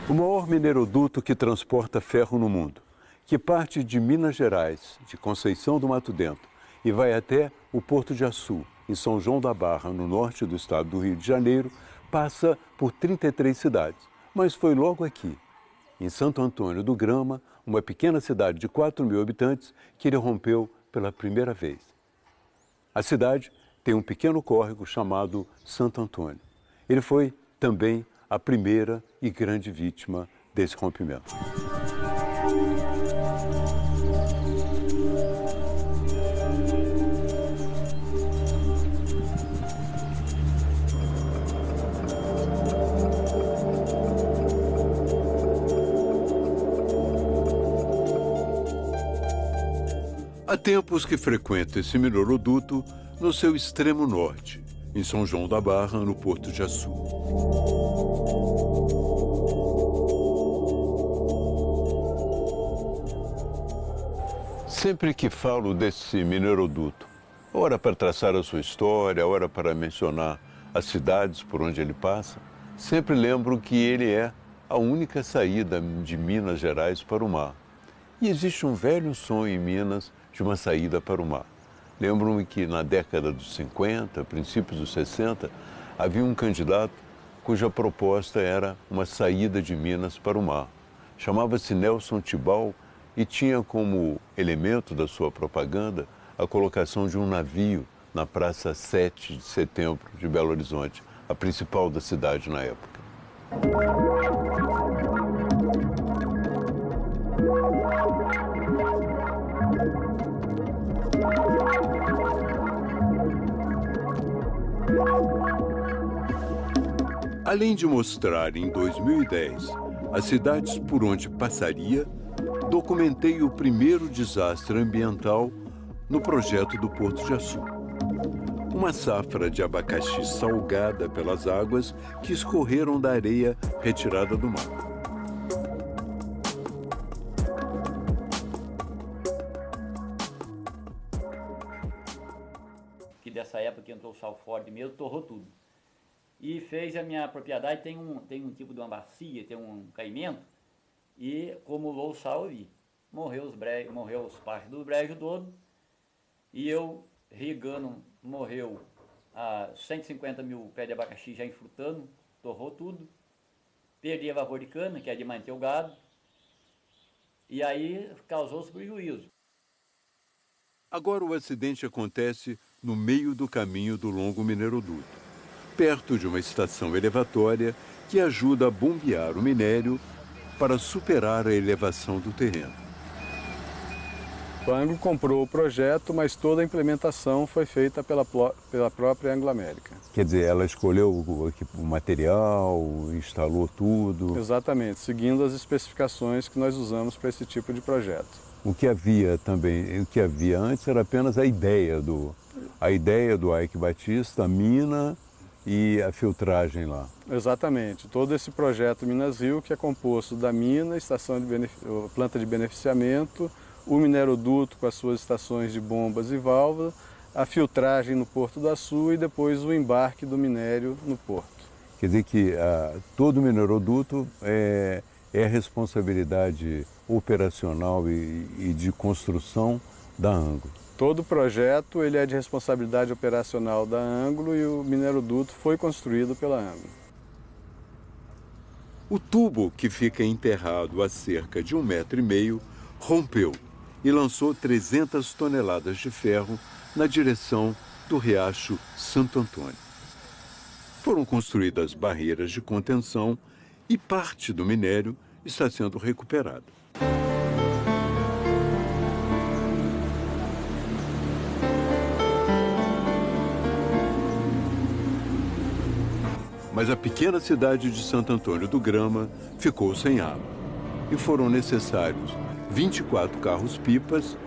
O maior mineroduto que transporta ferro no mundo, que parte de Minas Gerais, de Conceição do Mato Dentro, e vai até o Porto de Açu, em São João da Barra, no norte do estado do Rio de Janeiro, passa por 33 cidades. Mas foi logo aqui, em Santo Antônio do Grama, uma pequena cidade de 4.000 habitantes, que ele rompeu pela primeira vez. A cidade tem um pequeno córrego chamado Santo Antônio. Ele foi também a primeira e grande vítima desse rompimento. Há tempos que frequento esse mineroduto no seu extremo norte, em São João da Barra, no Porto de Açu. Sempre que falo desse mineroduto, ora para traçar a sua história, ora para mencionar as cidades por onde ele passa, sempre lembro que ele é a única saída de Minas Gerais para o mar. E existe um velho sonho em Minas de uma saída para o mar. Lembro-me que na década dos 50, princípios dos 60, havia um candidato cuja proposta era uma saída de Minas para o mar. Chamava-se Nelson Tibau e tinha como elemento da sua propaganda a colocação de um navio na Praça 7 de Setembro de Belo Horizonte, a principal da cidade na época. Além de mostrar em 2010 as cidades por onde passaria, documentei o primeiro desastre ambiental no projeto do Porto de Açu. Uma safra de abacaxi salgada pelas águas que escorreram da areia retirada do mar. Que dessa época que entrou o sal forte mesmo, torrou tudo. E fez a minha propriedade, tem um tipo de uma bacia, tem um caimento, e acumulou o sal ali. Morreu os partes do brejo todo, e eu regando, morreu 150 mil pés de abacaxi já enfrutando, torrou tudo. Perdi a lavoura de cana, que é de manter o gado, e aí causou-se prejuízo. Agora o acidente acontece no meio do caminho do longo mineroduto, perto de uma estação elevatória que ajuda a bombear o minério para superar a elevação do terreno. A Anglo comprou o projeto, mas toda a implementação foi feita pela própria Anglo América. Quer dizer, ela escolheu o material, instalou tudo? Exatamente, seguindo as especificações que nós usamos para esse tipo de projeto. O que havia antes era apenas a ideia do Ike Batista, a mina e a filtragem lá. Exatamente, todo esse projeto Minas Rio, que é composto da mina, planta de beneficiamento, o mineroduto com as suas estações de bombas e válvulas, a filtragem no Porto do Açu e depois o embarque do minério no porto. Quer dizer que todo mineroduto é responsabilidade operacional e de construção da Anglo. Todo o projeto ele é de responsabilidade operacional da Anglo e o mineroduto foi construído pela Anglo. O tubo, que fica enterrado a cerca de 1,5 metro, rompeu e lançou 300 toneladas de ferro na direção do riacho Santo Antônio. Foram construídas barreiras de contenção e parte do minério está sendo recuperada. Mas a pequena cidade de Santo Antônio do Grama ficou sem água. E foram necessários 24 carros-pipas,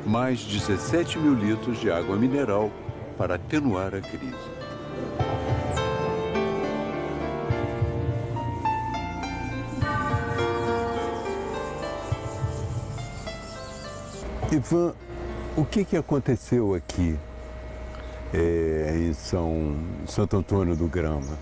mais 17 mil litros de água mineral para atenuar a crise. Ivan, o que aconteceu aqui em Santo Antônio do Grama?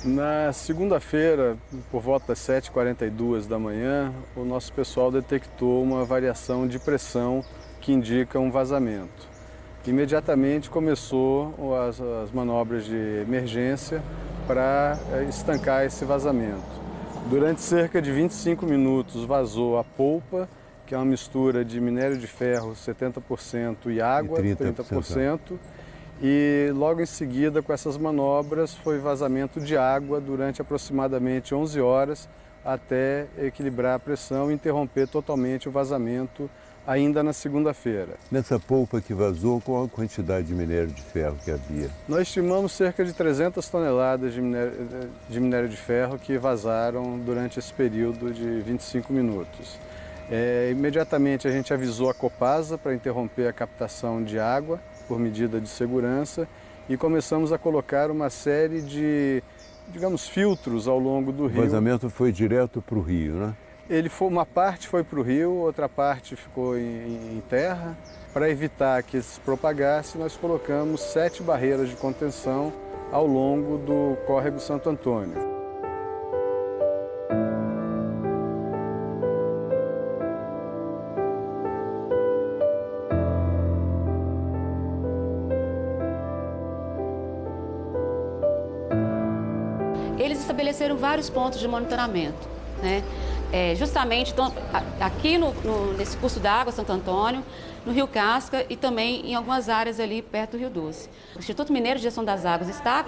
Na segunda-feira, por volta das 7h42 da manhã, o nosso pessoal detectou uma variação de pressão que indica um vazamento. Imediatamente começou as manobras de emergência para estancar esse vazamento. Durante cerca de 25 minutos vazou a polpa, que é uma mistura de minério de ferro 70% e água 30%. E logo em seguida, com essas manobras, foi vazamento de água durante aproximadamente 11 horas até equilibrar a pressão e interromper totalmente o vazamento ainda na segunda-feira. Nessa polpa que vazou, qual a quantidade de minério de ferro que havia? Nós estimamos cerca de 300 toneladas de minério de ferro que vazaram durante esse período de 25 minutos. Imediatamente a gente avisou a Copasa para interromper a captação de água por medida de segurança e começamos a colocar uma série de, digamos, filtros ao longo do rio. O vazamento foi direto para o rio, né? Uma parte foi para o rio, outra parte ficou em terra. Para evitar que se propagasse, nós colocamos 7 barreiras de contenção ao longo do córrego Santo Antônio. Eles estabeleceram vários pontos de monitoramento, né? Justamente aqui nesse curso d'água Santo Antônio, no Rio Casca e também em algumas áreas ali perto do Rio Doce. O Instituto Mineiro de Gestão das Águas está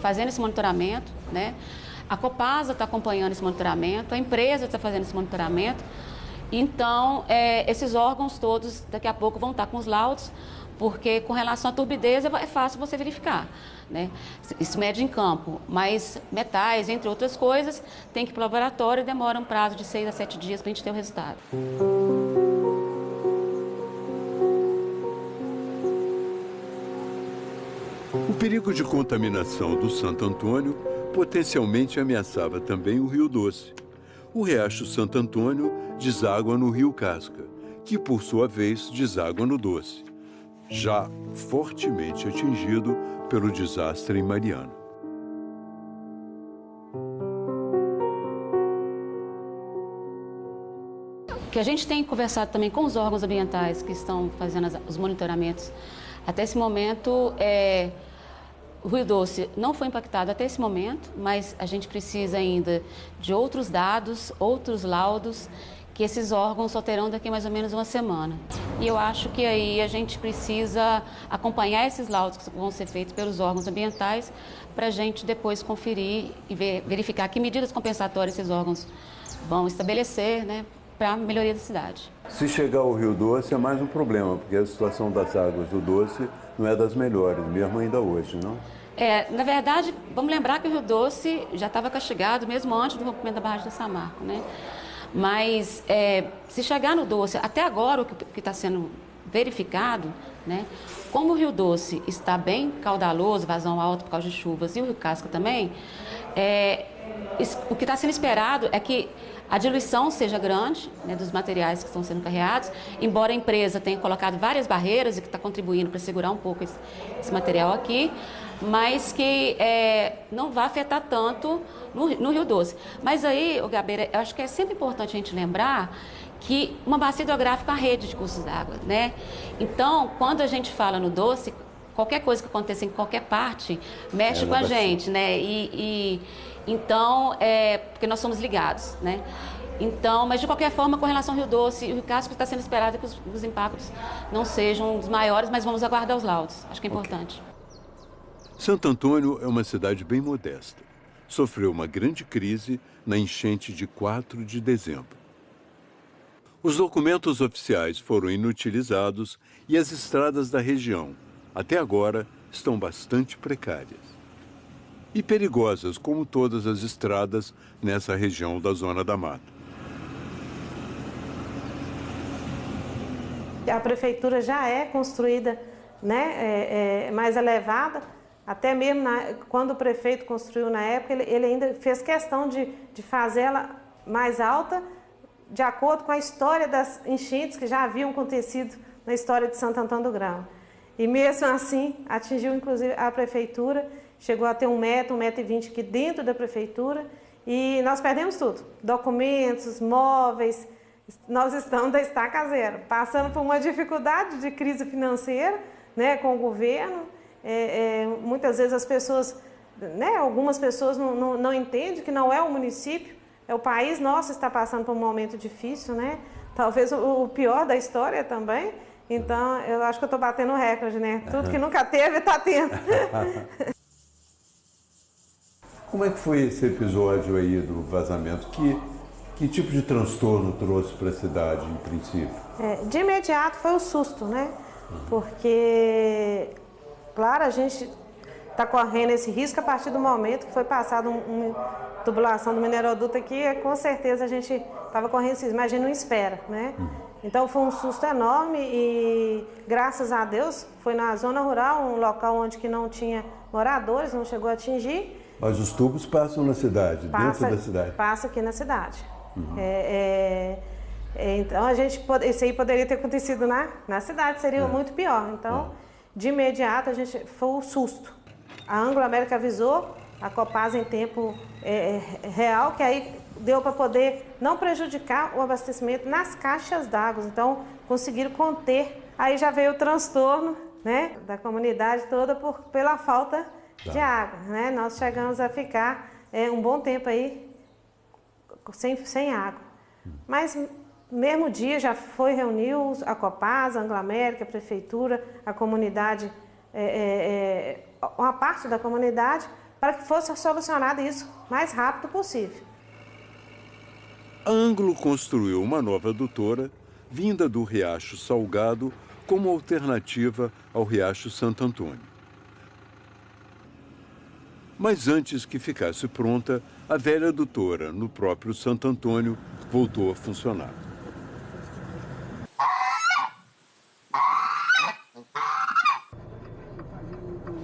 fazendo esse monitoramento, né? A Copasa está acompanhando esse monitoramento, a empresa está fazendo esse monitoramento. Então, esses órgãos todos daqui a pouco vão estar com os laudos, porque com relação à turbidez é fácil você verificar, né? Isso mede em campo, mas metais, entre outras coisas, tem que ir para o laboratório e demora um prazo de 6 a 7 dias para a gente ter o resultado. O perigo de contaminação do Santo Antônio potencialmente ameaçava também o Rio Doce. O riacho Santo Antônio deságua no Rio Casca, que por sua vez deságua no Doce, já fortemente atingido pelo desastre em Mariana. O que a gente tem conversado também com os órgãos ambientais que estão fazendo os monitoramentos, até esse momento, o Rio Doce não foi impactado até esse momento, mas a gente precisa ainda de outros dados, outros laudos, que esses órgãos só terão daqui mais ou menos uma semana. E eu acho que aí a gente precisa acompanhar esses laudos que vão ser feitos pelos órgãos ambientais para a gente depois conferir e verificar que medidas compensatórias esses órgãos vão estabelecer, né, para a melhoria da cidade. Se chegar ao Rio Doce é mais um problema, porque a situação das águas do Doce não é das melhores, mesmo ainda hoje, não? Na verdade, vamos lembrar que o Rio Doce já estava castigado mesmo antes do rompimento da barragem da Samarco, né? Mas se chegar no Doce, até agora o que está sendo verificado, né? Como o Rio Doce está bem caudaloso, vazão alto por causa de chuvas, e o Rio Casca também, o que está sendo esperado é que a diluição seja grande, né, dos materiais que estão sendo carregados, embora a empresa tenha colocado várias barreiras e que está contribuindo para segurar um pouco esse material aqui, mas que não vai afetar tanto no Rio Doce. Mas aí, Gabeira, eu acho que é sempre importante a gente lembrar que uma bacia hidrográfica é uma rede de cursos d'água, né? Então, quando a gente fala no Doce, qualquer coisa que aconteça em qualquer parte mexe com a gente, né? Então, porque nós somos ligados, né? Então, mas de qualquer forma, com relação ao Rio Doce e o Rio Casca, está sendo esperado que os impactos não sejam os maiores, mas vamos aguardar os laudos. Acho que é importante. Santo Antônio é uma cidade bem modesta. Sofreu uma grande crise na enchente de 4 de dezembro. Os documentos oficiais foram inutilizados e as estradas da região, até agora, estão bastante precárias. E perigosas, como todas as estradas nessa região da Zona da Mata. A prefeitura já é construída, né, mais elevada, até mesmo quando o prefeito construiu na época, ele ainda fez questão de fazer ela mais alta, de acordo com a história das enchentes que já haviam acontecido na história de Santo Antônio do Grão. E mesmo assim, atingiu inclusive a prefeitura, chegou a ter 1 metro, 1,20 m aqui dentro da prefeitura e nós perdemos tudo, documentos, móveis. Nós estamos da estaca zero, passando por uma dificuldade de crise financeira, né, com o governo. Muitas vezes as pessoas, né, algumas pessoas não entendem que não é o município, é o país nosso está passando por um momento difícil, né? Talvez o pior da história também. Então, eu acho que eu estou batendo recorde, né? Tudo que nunca teve, está tendo. Como é que foi esse episódio aí do vazamento? Que tipo de transtorno trouxe para a cidade, em princípio? De imediato foi o susto, né? Porque, claro, a gente está correndo esse risco a partir do momento que foi passada uma tubulação do mineroduto aqui, com certeza a gente estava correndo esse risco, mas a gente não espera, né? Então foi um susto enorme e, graças a Deus, foi na zona rural, um local onde que não tinha moradores, não chegou a atingir. Mas os tubos passam na cidade, dentro da cidade? Passa aqui na cidade. Então, isso aí poderia ter acontecido na cidade, seria muito pior. Então, de imediato, foi o susto. A Anglo América avisou, a Copasa em tempo real, que aí deu para poder não prejudicar o abastecimento nas caixas d'água. Então, conseguiram conter. Aí já veio o transtorno, né, da comunidade toda pela falta de água, né? Nós chegamos a ficar um bom tempo aí sem água. Mas mesmo dia já foi reuniu a Copasa, a Anglo América, a prefeitura, a comunidade, uma parte da comunidade, para que fosse solucionado isso o mais rápido possível. A Anglo construiu uma nova adutora, vinda do Riacho Salgado, como alternativa ao Riacho Santo Antônio. Mas antes que ficasse pronta, a velha adutora, no próprio Santo Antônio, voltou a funcionar.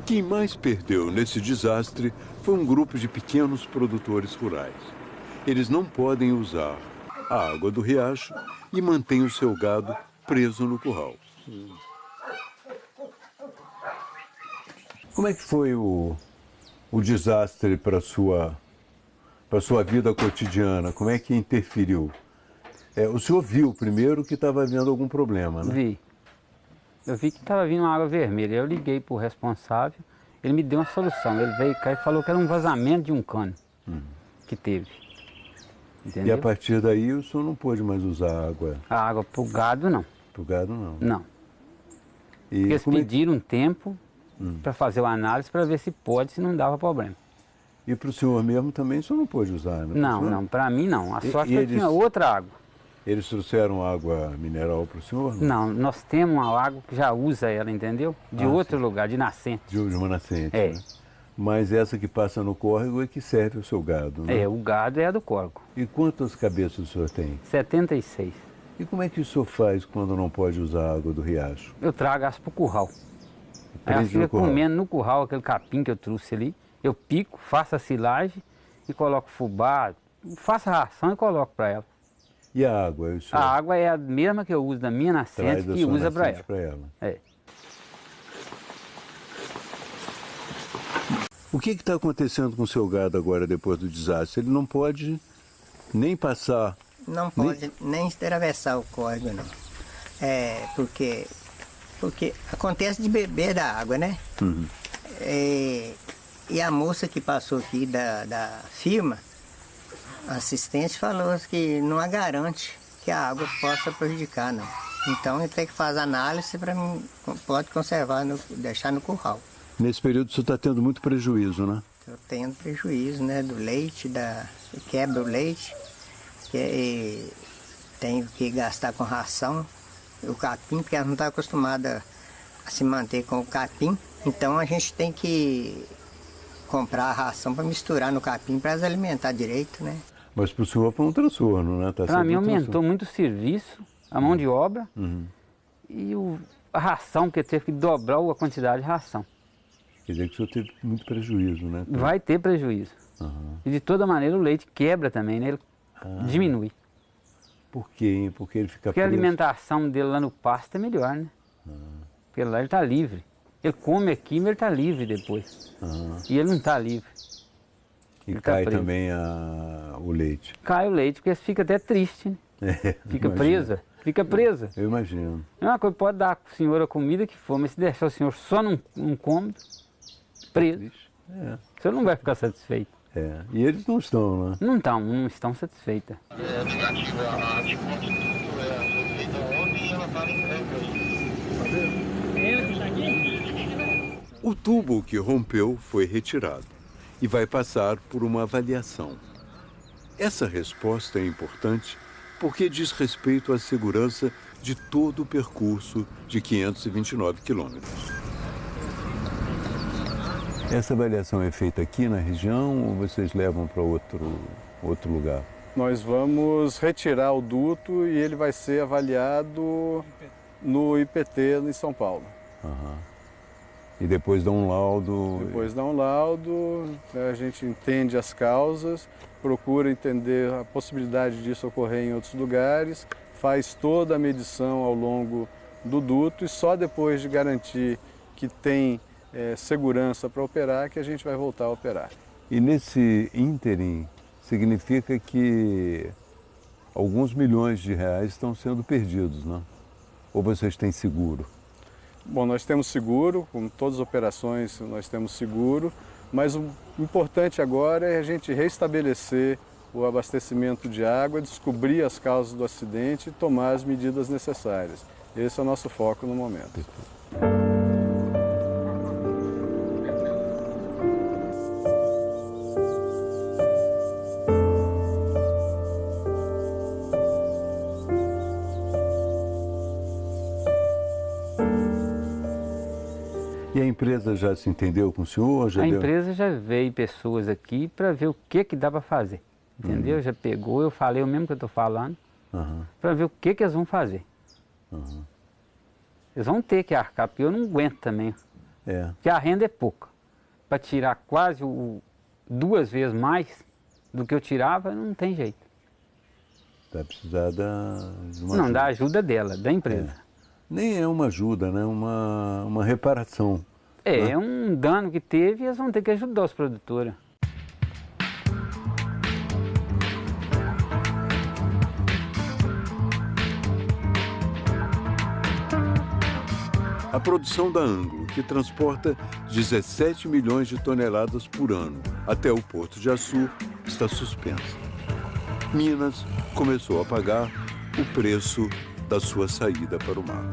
Quem mais perdeu nesse desastre foi um grupo de pequenos produtores rurais. Eles não podem usar a água do riacho e mantêm o seu gado preso no curral. Como é que foi o desastre para a sua vida cotidiana? Como é que interferiu? O senhor viu primeiro que estava havendo algum problema, né? Vi. Eu vi que estava vindo uma água vermelha. Eu liguei para o responsável, ele me deu uma solução. Ele veio cá e falou que era um vazamento de um cano que teve. Entendeu? E a partir daí o senhor não pôde mais usar a água? A água para o gado, não. Para o gado, não? Não. E porque eles pediram um tempo para fazer a análise para ver se pode, se não dava problema. E para o senhor mesmo também o senhor não pôde usar, né? Não, para mim não. A sorte é que eu tinha outra água. Eles trouxeram água mineral para o senhor? Não, nós temos uma água que já usa ela, entendeu? De outro lugar, de nascente. De uma nascente, né? Mas essa que passa no córrego é que serve o seu gado, né? O gado é a do córrego. E quantas cabeças o senhor tem? 76. E como é que o senhor faz quando não pode usar a água do riacho? Eu trago elas para o curral. Aí ela fica comendo no curral aquele capim que eu trouxe ali. Eu pico, faço a silagem e coloco fubá, faço a ração e coloco para ela. E a água? A água é a mesma que eu uso da minha nascente que usa para ela. O que está acontecendo com o seu gado agora depois do desastre? Ele não pode nem passar... Não pode nem atravessar o córrego, não. Porque acontece de beber da água, né? E a moça que passou aqui da firma, a assistente, falou que não a garante que a água possa prejudicar, não. Então ele tem que fazer análise para mim, pode conservar, deixar no curral. Nesse período o senhor está tendo muito prejuízo, né? Estou tendo prejuízo, né? Do leite, quebra o leite, tenho que gastar com ração, o capim, porque ela não está acostumada a se manter com o capim. Então a gente tem que comprar a ração para misturar no capim para elas alimentar direito, né? Mas para o senhor foi um transtorno, né? Para mim aumentou muito o serviço, a mão de obra e a ração, porque teve que dobrar a quantidade de ração. Quer dizer que o senhor teve muito prejuízo, né? Vai ter prejuízo. E de toda maneira o leite quebra também, né? Ele diminui. Por quê? Porque ele fica Porque preso. A alimentação dele lá no pasto é melhor, né? Porque lá ele está livre. Ele come aqui, mas ele está livre depois. E ele não está livre. E Ele cai tá preso. também o leite. Cai o leite, porque fica até triste, né? Fica imagino. presa. Eu imagino. É uma coisa, pode dar a senhora a comida que for, mas se deixar o senhor só num cômodo, preso, É. o senhor não vai ficar satisfeito. É. E eles não estão, né? Não estão satisfeitas. O tubo que rompeu foi retirado e vai passar por uma avaliação. Essa resposta é importante porque diz respeito à segurança de todo o percurso de 529 quilômetros. Essa avaliação é feita aqui na região ou vocês levam para outro lugar? Nós vamos retirar o duto e ele vai ser avaliado no IPT em São Paulo. E depois dá um laudo? Depois dá um laudo, a gente entende as causas, procura entender a possibilidade disso ocorrer em outros lugares, faz toda a medição ao longo do duto e só depois de garantir que tem segurança para operar que a gente vai voltar a operar. E nesse ínterim, significa que alguns milhões de reais estão sendo perdidos, não? Ou vocês têm seguro? Bom, nós temos seguro, como todas as operações nós temos seguro, mas o importante agora é a gente restabelecer o abastecimento de água, descobrir as causas do acidente e tomar as medidas necessárias. Esse é o nosso foco no momento. E a empresa já se entendeu com o senhor? A empresa já veio pessoas aqui para ver o que dá para fazer, entendeu? Já pegou, eu falei o mesmo que eu estou falando, para ver o que eles vão fazer. Eles vão ter que arcar, porque eu não aguento também, porque a renda é pouca. Para tirar quase 2 vezes mais do que eu tirava, não tem jeito. Vai precisar de uma Não, ajuda. da ajuda dela, da empresa. Nem é uma ajuda, né? Uma reparação. É um dano que teve e eles vão ter que ajudar os produtores. A produção da Anglo, que transporta 17 milhões de toneladas por ano até o Porto de Açu, está suspensa. Minas começou a pagar o preço da sua saída para o mar.